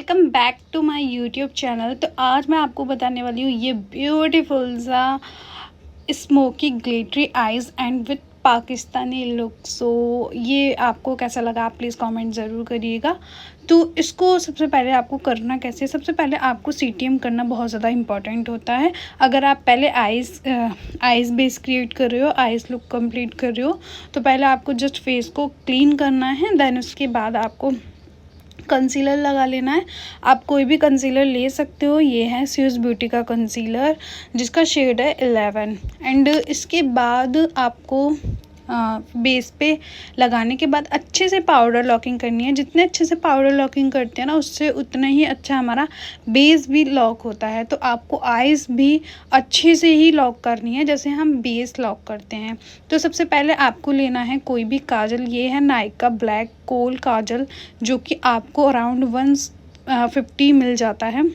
Welcome back to my YouTube channel. तो आज मैं आपको बताने वाली हूँ ये ब्यूटीफुल सा smoky glittery eyes and with Pakistani look. So ये आपको कैसा लगा आप प्लीज़ कमेंट ज़रूर करिएगा। तो इसको सबसे पहले आपको करना कैसे, सबसे पहले आपको सीटीएम करना बहुत ज़्यादा इम्पॉर्टेंट होता है। अगर आप पहले आइज़ बेस क्रिएट कर रहे हो, आइज़ लुक कंप्लीट कर रहे हो, तो पहले आपको जस्ट फेस को क्लीन करना है। देन उसके बाद आपको कंसीलर लगा लेना है। आप कोई भी कंसीलर ले सकते हो। ये है स्विस ब्यूटी का कंसीलर जिसका शेड है 11। एंड इसके बाद आपको बेस पे लगाने के बाद अच्छे से पाउडर लॉकिंग करनी है। जितने अच्छे से पाउडर लॉकिंग करते हैं ना, उससे उतना ही अच्छा हमारा बेस भी लॉक होता है। तो आपको आइज़ भी अच्छे से ही लॉक करनी है जैसे हम बेस लॉक करते हैं। तो सबसे पहले आपको लेना है कोई भी काजल। ये है नाइक का ब्लैक कोल काजल जो कि आपको अराउंड 150 मिल जाता है।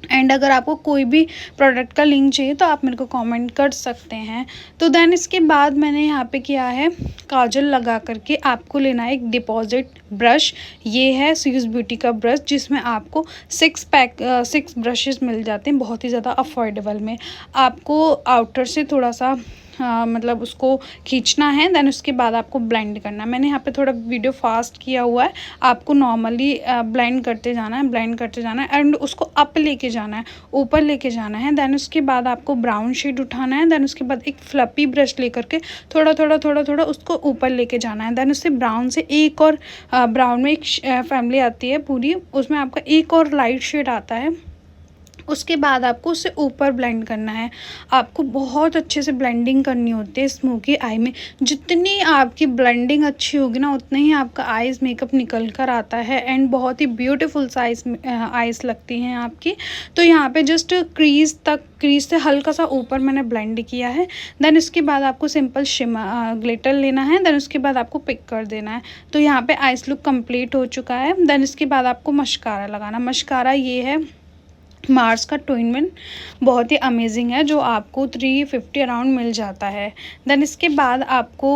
एंड अगर आपको कोई भी प्रोडक्ट का लिंक चाहिए तो आप मेरे को कमेंट कर सकते हैं। तो देन इसके बाद मैंने यहाँ पे किया है काजल लगा करके आपको लेना है एक डिपॉजिट ब्रश। ये है स्विस ब्यूटी का ब्रश जिसमें आपको 6 ब्रशेस मिल जाते हैं बहुत ही ज़्यादा अफोर्डेबल में। आपको आउटर से थोड़ा सा मतलब उसको खींचना है। देन उसके बाद आपको ब्लेंड करना है। मैंने यहाँ पे थोड़ा वीडियो फास्ट किया हुआ है। आपको नॉर्मली ब्लेंड करते जाना है, ब्लेंड करते जाना है एंड उसको अप लेके जाना है, ऊपर लेके जाना है। देन उसके बाद आपको ब्राउन शेड उठाना है। देन उसके बाद एक फ्लपी ब्रश लेकर के थोड़ा थोड़ा उसको ऊपर लेके जाना है। देन उससे ब्राउन से एक और ब्राउन में एक फैमिली आती है पूरी, उसमें आपका एक और लाइट शेड आता है। उसके बाद आपको उससे ऊपर ब्लेंड करना है। आपको बहुत अच्छे से ब्लेंडिंग करनी होती है स्मोकी आई में। जितनी आपकी ब्लेंडिंग अच्छी होगी ना, उतना ही आपका आइज़ मेकअप निकल कर आता है एंड बहुत ही ब्यूटीफुल साइज आइज़ लगती हैं आपकी। तो यहाँ पे जस्ट क्रीज से हल्का सा ऊपर मैंने ब्लेंड किया है। देन इसके बाद आपको सिंपल ग्लिटर लेना है। देन उसके बाद आपको पिक कर देना है। तो यहाँ पे आइज़ लुक कंप्लीट हो चुका है। देन इसके बाद आपको मस्कारा लगाना। मस्कारा ये है मार्स का ट्विन वन, बहुत ही अमेजिंग है जो आपको 350 अराउंड मिल जाता है। देन इसके बाद आपको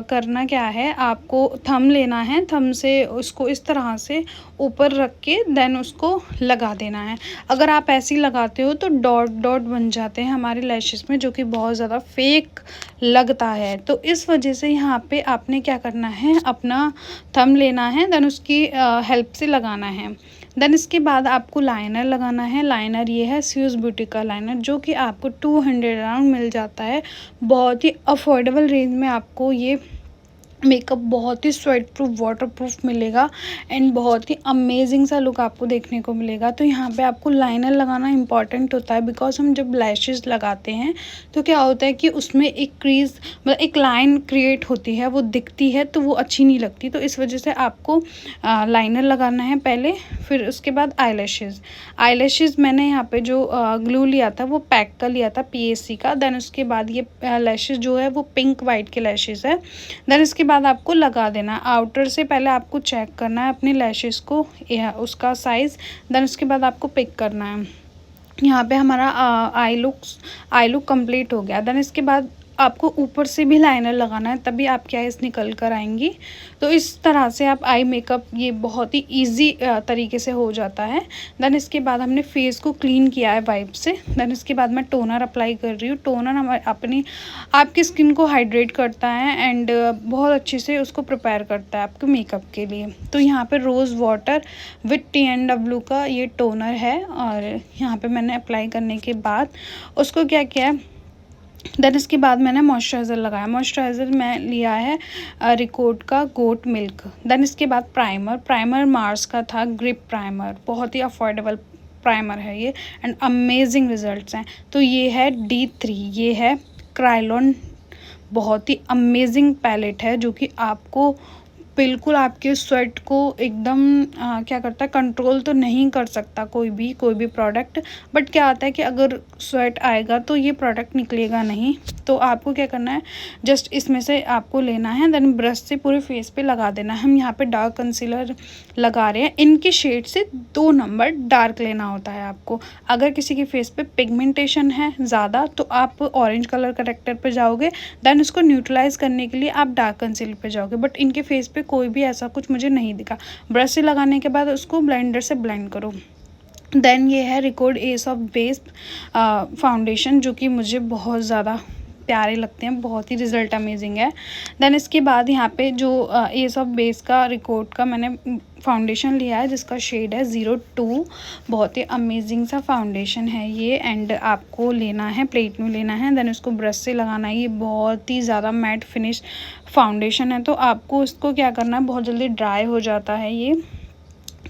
करना क्या है, आपको थंब लेना है। थंब से उसको इस तरह से ऊपर रख के देन उसको लगा देना है। अगर आप ऐसे ही लगाते हो तो डॉट डॉट बन जाते हैं हमारे लैशेस में, जो कि बहुत ज़्यादा फेक लगता है। तो इस वजह से यहाँ पे आपने क्या करना है, अपना थंब लेना है। देन उसकी हेल्प से लगाना है। देन इसके बाद आपको लाइनर लगाना है। लाइनर ये है स्विस ब्यूटी का लाइनर जो कि आपको 200 अराउंड मिल जाता है। बहुत ही अफोर्डेबल रेंज में आपको ये मेकअप बहुत ही स्वेट प्रूफ वाटर प्रूफ मिलेगा एंड बहुत ही अमेजिंग सा लुक आपको देखने को मिलेगा। तो यहाँ पे आपको लाइनर लगाना इंपॉर्टेंट होता है बिकॉज हम जब लैशेस लगाते हैं तो क्या होता है कि उसमें एक क्रीज मतलब एक लाइन क्रिएट होती है, वो दिखती है तो वो अच्छी नहीं लगती। तो इस वजह से आपको लाइनर लगाना है पहले, फिर उसके बाद आईलैशेज़ मैंने यहाँ पे जो ग्लू लिया था वो पैक का लिया था PSC का। देन उसके बाद ये लैशेज़ जो है वो पिंक वाइट के लैशेज़ है। देन इसके बाद आपको लगा देना। आउटर से पहले आपको चेक करना है अपने लैशेस को, उसका साइज़। देन उसके बाद आपको पिक करना है। यहाँ पे हमारा आई लुक कंप्लीट हो गया। देन इसके बाद आपको ऊपर से भी लाइनर लगाना है, तभी आपकी आइज़ निकल कर आएंगी। तो इस तरह से आप आई मेकअप ये बहुत ही इजी तरीके से हो जाता है। देन इसके बाद हमने फेस को क्लीन किया है वाइप से। देन इसके बाद मैं टोनर अप्लाई कर रही हूँ। टोनर हमारे आपकी स्किन को हाइड्रेट करता है एंड बहुत अच्छे से उसको प्रिपेयर करता है आपके मेकअप के लिए। तो यहाँ पर रोज़ वाटर विथ TNW का ये टोनर है और यहाँ पर मैंने अप्लाई करने के बाद उसको क्या किया है, देन इसके बाद मैंने मॉइस्चराइज़र लगाया। मॉइस्चराइज़र मैं लिया है रिकोड का गोट मिल्क। देन इसके बाद प्राइमर मार्स का था ग्रिप प्राइमर, बहुत ही अफोर्डेबल प्राइमर है ये एंड अमेजिंग रिजल्ट्स हैं। तो ये है D3, ये है क्रायोलन, बहुत ही अमेजिंग पैलेट है जो कि आपको बिल्कुल आपके स्वेट को एकदम क्या करता है, कंट्रोल तो नहीं कर सकता कोई भी प्रोडक्ट, बट क्या आता है कि अगर स्वेट आएगा तो ये प्रोडक्ट निकलेगा नहीं। तो आपको क्या करना है, जस्ट इसमें से आपको लेना है। देन ब्रश से पूरे फेस पे लगा देना है। हम यहाँ पे डार्क कंसीलर लगा रहे हैं, इनके शेड से 2 नंबर डार्क लेना होता है आपको। अगर किसी के फेस पे पिगमेंटेशन है ज़्यादा तो आप ऑरेंज कलर करेक्टर पे जाओगे। देन उसको न्यूट्रलाइज करने के लिए आप डार्क कंसीलर पे जाओगे। बट इनके फेस पे कोई भी ऐसा कुछ मुझे नहीं दिखा। ब्रश से लगाने के बाद उसको ब्लेंडर से ब्लेंड करो। देन ये है record S of base foundation, जो कि मुझे बहुत ज़्यादा प्यारे लगते हैं, बहुत ही रिज़ल्ट अमेजिंग है। देन इसके बाद यहाँ पे जो एस ऑफ बेस का रिकॉर्ड का मैंने फाउंडेशन लिया है, जिसका शेड है 02। बहुत ही अमेजिंग सा फाउंडेशन है ये, एंड आपको लेना है, प्लेट में लेना है, देन उसको ब्रश से लगाना है। ये बहुत ही ज़्यादा मैट फिनिश फाउंडेशन है, तो आपको इसको क्या करना है, बहुत जल्दी ड्राई हो जाता है ये।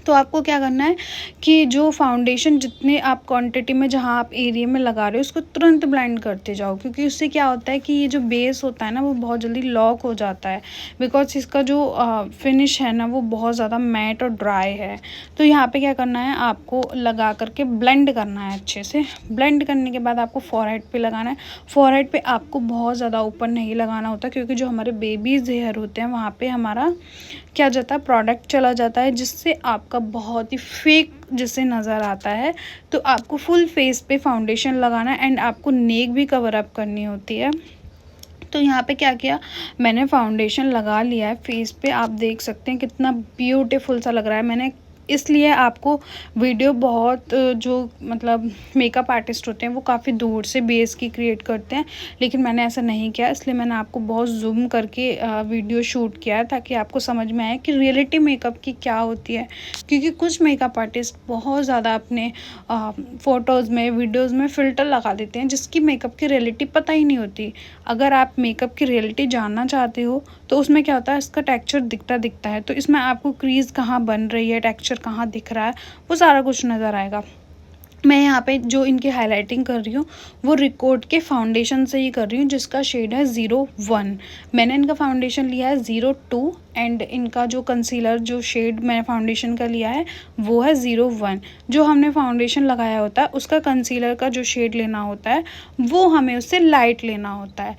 तो आपको क्या करना है कि जो फाउंडेशन जितने आप क्वांटिटी में जहाँ आप एरिया में लगा रहे हो उसको तुरंत ब्लेंड करते जाओ, क्योंकि उससे क्या होता है कि ये जो बेस होता है ना वो बहुत जल्दी लॉक हो जाता है, बिकॉज इसका जो फिनिश है ना वो बहुत ज़्यादा मैट और ड्राई है। तो यहाँ पे क्या करना है, आपको लगा करके ब्लेंड करना है अच्छे से। ब्लेंड करने के बाद आपको फॉरहेड पे लगाना है। फॉरहेड पे आपको बहुत ज़्यादा ऊपर नहीं लगाना होता, क्योंकि जो हमारे बेबीज़ हेयर होते हैं वहाँ पे हमारा क्या जाता है, प्रोडक्ट चला जाता है, जिससे आपका बहुत ही फेक जिससे नज़र आता है। तो आपको फुल फेस पे फाउंडेशन लगाना है, एंड आपको नेक भी कवर अप करनी होती है। तो यहाँ पे क्या किया, मैंने फाउंडेशन लगा लिया है फेस पे। आप देख सकते हैं कितना ब्यूटीफुल सा लग रहा है। मैंने इसलिए आपको वीडियो बहुत जो मतलब मेकअप आर्टिस्ट होते हैं वो काफ़ी दूर से बेस की क्रिएट करते हैं, लेकिन मैंने ऐसा नहीं किया, इसलिए मैंने आपको बहुत जूम करके वीडियो शूट किया है, ताकि आपको समझ में आए कि रियलिटी मेकअप की क्या होती है। क्योंकि कुछ मेकअप आर्टिस्ट बहुत ज़्यादा अपने फ़ोटोज़ में, वीडियोज़ में फ़िल्टर लगा देते हैं, जिसकी मेकअप की रियलिटी पता ही नहीं होती। अगर आप मेकअप की रियलिटी जानना चाहते हो तो उसमें क्या होता है, इसका टेक्सचर दिखता है। तो इसमें आपको क्रीज़ कहाँ बन रही है, टेक्सचर कहाँ दिख रहा है, वो सारा कुछ नज़र आएगा। मैं यहाँ पे जो इनकी हाइलाइटिंग कर रही हूँ वो रिकॉर्ड के फाउंडेशन से ही कर रही हूँ, जिसका शेड है 01। मैंने इनका फाउंडेशन लिया है 02, एंड इनका जो कंसीलर जो शेड मैंने फाउंडेशन का लिया है वो है 01। जो हमने फाउंडेशन लगाया होता है उसका कंसीलर का जो शेड लेना होता है वो हमें उससे लाइट लेना होता है।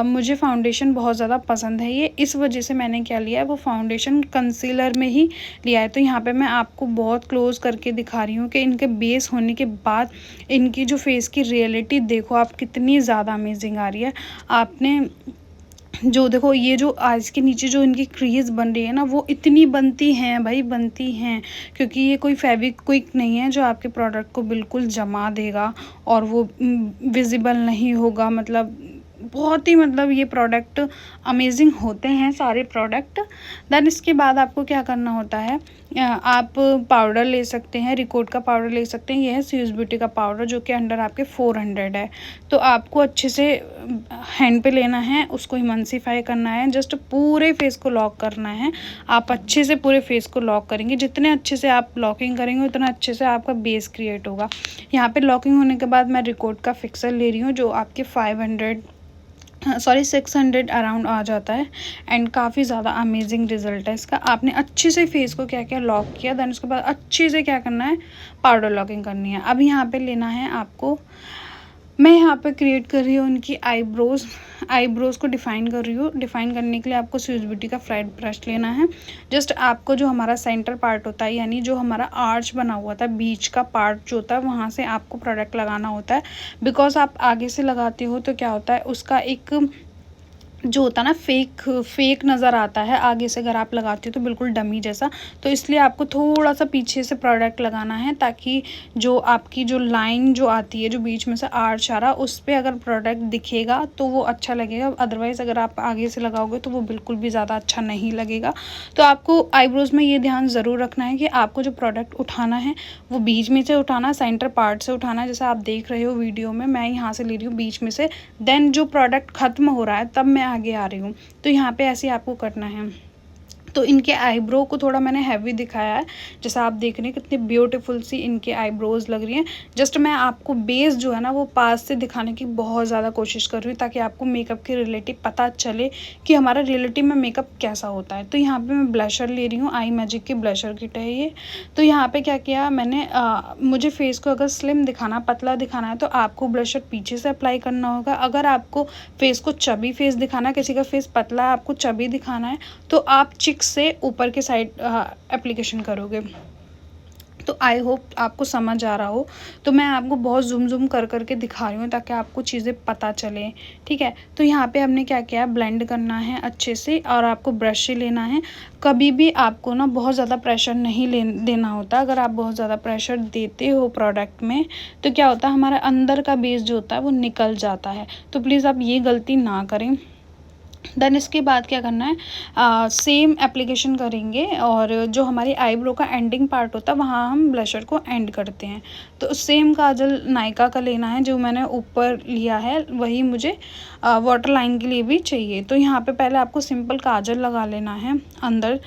मुझे फाउंडेशन बहुत ज़्यादा पसंद है ये, इस वजह से मैंने क्या लिया है, वो फाउंडेशन कंसीलर में ही लिया है। तो यहाँ पे मैं आपको बहुत क्लोज करके दिखा रही हूँ कि इनके बेस होने के बाद इनकी जो फेस की रियलिटी देखो आप, कितनी ज़्यादा अमेजिंग आ रही है। आपने जो देखो, ये जो आइज़ के नीचे जो इनकी क्रीज बन रही है ना, वो इतनी बनती हैं भाई, बनती हैं, क्योंकि ये कोई फेविक्विक नहीं है जो आपके प्रोडक्ट को बिल्कुल जमा देगा और वो विजिबल नहीं होगा। मतलब बहुत ही मतलब ये प्रोडक्ट अमेजिंग होते हैं सारे प्रोडक्ट। देन इसके बाद आपको क्या करना होता है, आप पाउडर ले सकते हैं, रिकॉर्ड का पाउडर ले सकते हैं। ये है स्विस ब्यूटी का पाउडर, जो कि अंडर आपके 400 है। तो आपको अच्छे से हैंड पे लेना है, उसको इमल्सिफाई करना है, जस्ट पूरे फेस को लॉक करना है। आप अच्छे से पूरे फेस को लॉक करेंगे, जितने अच्छे से आप लॉकिंग करेंगे उतना अच्छे से आपका बेस क्रिएट होगा। यहाँ पे लॉकिंग होने के बाद मैं रिकॉर्ड का फिक्सर ले रही हूँ, जो आपके 600 अराउंड आ जाता है, एंड काफ़ी ज़्यादा अमेजिंग रिजल्ट है इसका। आपने अच्छे से फेस को क्या क्या लॉक किया, देन उसके बाद अच्छे से क्या करना है, पाउडर लॉकिंग करनी है। अब यहाँ पे लेना है आपको, मैं यहाँ पे क्रिएट कर रही हूँ उनकी आईब्रोज़ को डिफ़ाइन कर रही हूँ। डिफ़ाइन करने के लिए आपको स्विस ब्यूटी का फ्लैट ब्रश लेना है। जस्ट आपको जो हमारा सेंटर पार्ट होता है, यानी जो हमारा आर्च बना हुआ था, बीच का पार्ट जो होता है, वहाँ से आपको प्रोडक्ट लगाना होता है। बिकॉज आप आगे से लगाते हो तो क्या होता है, उसका एक जो होता है ना फेक नज़र आता है आगे से, अगर आप लगाते हो तो बिल्कुल डमी जैसा। तो इसलिए आपको थोड़ा सा पीछे से प्रोडक्ट लगाना है, ताकि जो आपकी जो लाइन जो आती है, जो बीच में से आर्च आ रहा, उस पर अगर प्रोडक्ट दिखेगा तो वो अच्छा लगेगा। अदरवाइज़ अगर आप आगे से लगाओगे तो वो बिल्कुल भी ज़्यादा अच्छा नहीं लगेगा। तो आपको आईब्रोज़ में ये ध्यान ज़रूर रखना है कि आपको जो प्रोडक्ट उठाना है वो बीच में से उठाना, सेंटर पार्ट से उठाना। जैसा आप देख रहे हो वीडियो में, मैं यहाँ से ले रही हूँ बीच में से, देन जो प्रोडक्ट ख़त्म हो रहा है तब मैं आगे आ रही हूँ। तो यहाँ पे ऐसे आपको करना है। तो इनके आईब्रो को थोड़ा मैंने हैवी दिखाया है, जैसा आप देख रहे हैं कितनी ब्यूटीफुल सी इनके आईब्रोज़ लग रही हैं। जस्ट मैं आपको बेस जो है ना वो पास से दिखाने की बहुत ज़्यादा कोशिश कर रही हूँ, ताकि आपको मेकअप की रियलिटी पता चले कि हमारा रियलिटी में मेकअप कैसा होता है। तो यहाँ पे मैं ब्लशर ले रही हूँ, आई मैजिक की ब्लशर किट है ये। तो यहाँ पे क्या किया मैंने, मुझे फेस को अगर स्लिम दिखाना, पतला दिखाना है, तो आपको ब्लशर पीछे से अप्लाई करना होगा। अगर आपको फेस को चबी फेस दिखाना, किसी का फेस पतला है, आपको चबी दिखाना है, तो आप चिक से ऊपर के साइड एप्लीकेशन करोगे। तो आई होप आपको समझ आ रहा हो। तो मैं आपको बहुत ज़ूम कर के दिखा रही हूँ ताकि आपको चीज़ें पता चले, ठीक है। तो यहाँ पे हमने क्या किया, ब्लेंड करना है अच्छे से और आपको ब्रश से लेना है। कभी भी आपको ना बहुत ज़्यादा प्रेशर नहीं देना होता। अगर आप बहुत ज़्यादा प्रेशर देते हो प्रोडक्ट में तो क्या होता है, हमारा अंदर का बेस जो होता है वो निकल जाता है। तो प्लीज़ आप ये गलती ना करें। देन इसके बाद क्या करना है, सेम एप्लीकेशन करेंगे और जो हमारी आईब्रो का एंडिंग पार्ट होता है वहाँ हम ब्लशर को एंड करते हैं। तो सेम काजल नायका का लेना है, जो मैंने ऊपर लिया है वही मुझे वाटर लाइन के लिए भी चाहिए। तो यहाँ पे पहले आपको सिंपल काजल लगा लेना है अंदर।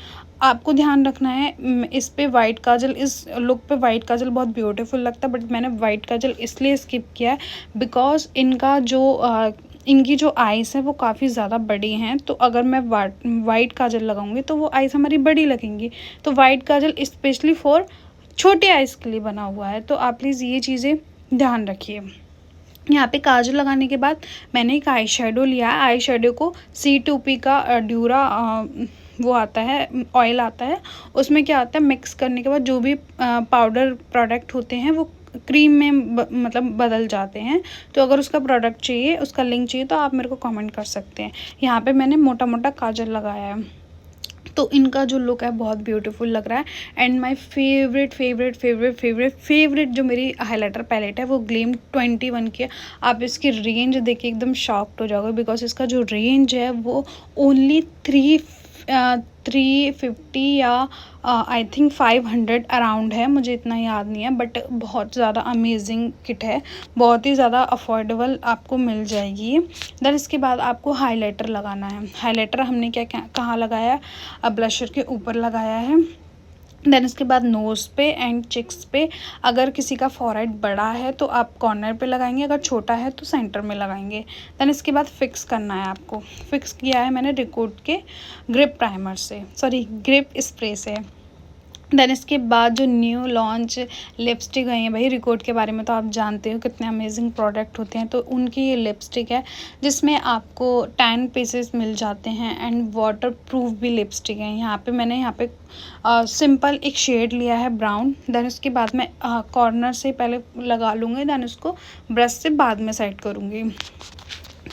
आपको ध्यान रखना है इस पे वाइट काजल, इस लुक पे वाइट काजल बहुत ब्यूटीफुल लगता है, बट मैंने वाइट काजल इसलिए स्किप किया है बिकॉज इनकी जो आइज़ है वो काफ़ी ज़्यादा बड़ी हैं। तो अगर मैं वाइट काजल लगाऊंगी तो वो आइज़ हमारी बड़ी लगेंगी। तो वाइट काजल स्पेशली फॉर छोटे आइज़ के लिए बना हुआ है। तो आप प्लीज़ ये चीज़ें ध्यान रखिए। यहाँ पे काजल लगाने के बाद मैंने एक आई शेडो लिया है। आई शेडो को C2P का ड्यूरा वो आता है, ऑयल आता है, उसमें क्या आता है, मिक्स करने के बाद जो भी पाउडर प्रोडक्ट होते हैं वो क्रीम में मतलब बदल जाते हैं। तो अगर उसका प्रोडक्ट चाहिए, उसका लिंक चाहिए तो आप मेरे को कमेंट कर सकते हैं। यहाँ पे मैंने मोटा मोटा काजल लगाया है। तो इनका जो लुक है बहुत ब्यूटीफुल लग रहा है। एंड माय फेवरेट जो मेरी हाइलाइटर पैलेट है वो ग्लेम 21 की है। आप इसकी रेंज देखिए एकदम शॉक्ड हो जाओगे बिकॉज इसका जो रेंज है वो ओनली 350 या आई थिंक 500 अराउंड है, मुझे इतना याद नहीं है, बट बहुत ज़्यादा अमेजिंग किट है, बहुत ही ज़्यादा अफोर्डेबल आपको मिल जाएगी। देन इसके बाद आपको हाइलाइटर लगाना है। हाइलाइटर हमने कहाँ लगाया, ब्लशर के ऊपर लगाया है। देन इसके बाद नोज़ पे एंड चिक्स पे। अगर किसी का फॉरहेड बड़ा है तो आप कॉर्नर पे लगाएंगे, अगर छोटा है तो सेंटर में लगाएंगे। देन इसके बाद फिक्स करना है आपको। फिक्स किया है मैंने रिकॉर्ड के ग्रिप प्राइमर से, सॉरी ग्रिप स्प्रे से। देन इसके बाद जो न्यू लॉन्च लिपस्टिक आई है, भाई रिकॉर्ड के बारे में तो आप जानते हो कितने अमेजिंग प्रोडक्ट होते हैं। तो उनकी ये लिपस्टिक है जिसमें आपको 10 पीसेस मिल जाते हैं एंड वाटर प्रूफ भी लिपस्टिक है। मैंने यहाँ पे सिंपल एक शेड लिया है ब्राउन। देन उसके बाद मैं कॉर्नर से पहले लगा लूँगी, देन उसको ब्रश से बाद में सेट करूँगी।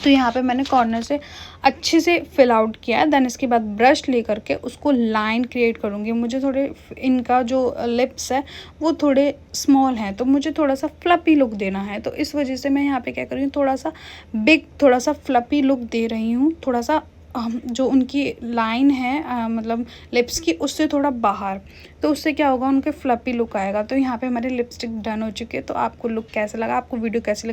तो यहाँ पे मैंने कॉर्नर से अच्छे से फिल आउट किया है। देन इसके बाद ब्रश लेकर के उसको लाइन क्रिएट करूँगी। मुझे थोड़े इनका जो लिप्स है वो थोड़े स्मॉल हैं, तो मुझे थोड़ा सा फ्लपी लुक देना है। तो इस वजह से मैं यहाँ पे क्या कर रही हूँ, थोड़ा सा बिग, थोड़ा सा फ्लपी लुक दे रही हूँ। थोड़ा सा जो उनकी लाइन है मतलब लिप्स की, उससे थोड़ा बाहर, तो उससे क्या होगा, उनके फ्लपी लुक आएगा। तो यहाँ पे हमारी लिपस्टिक डन हो चुकी है। तो आपको लुक कैसा लगा, आपको वीडियो कैसी लगी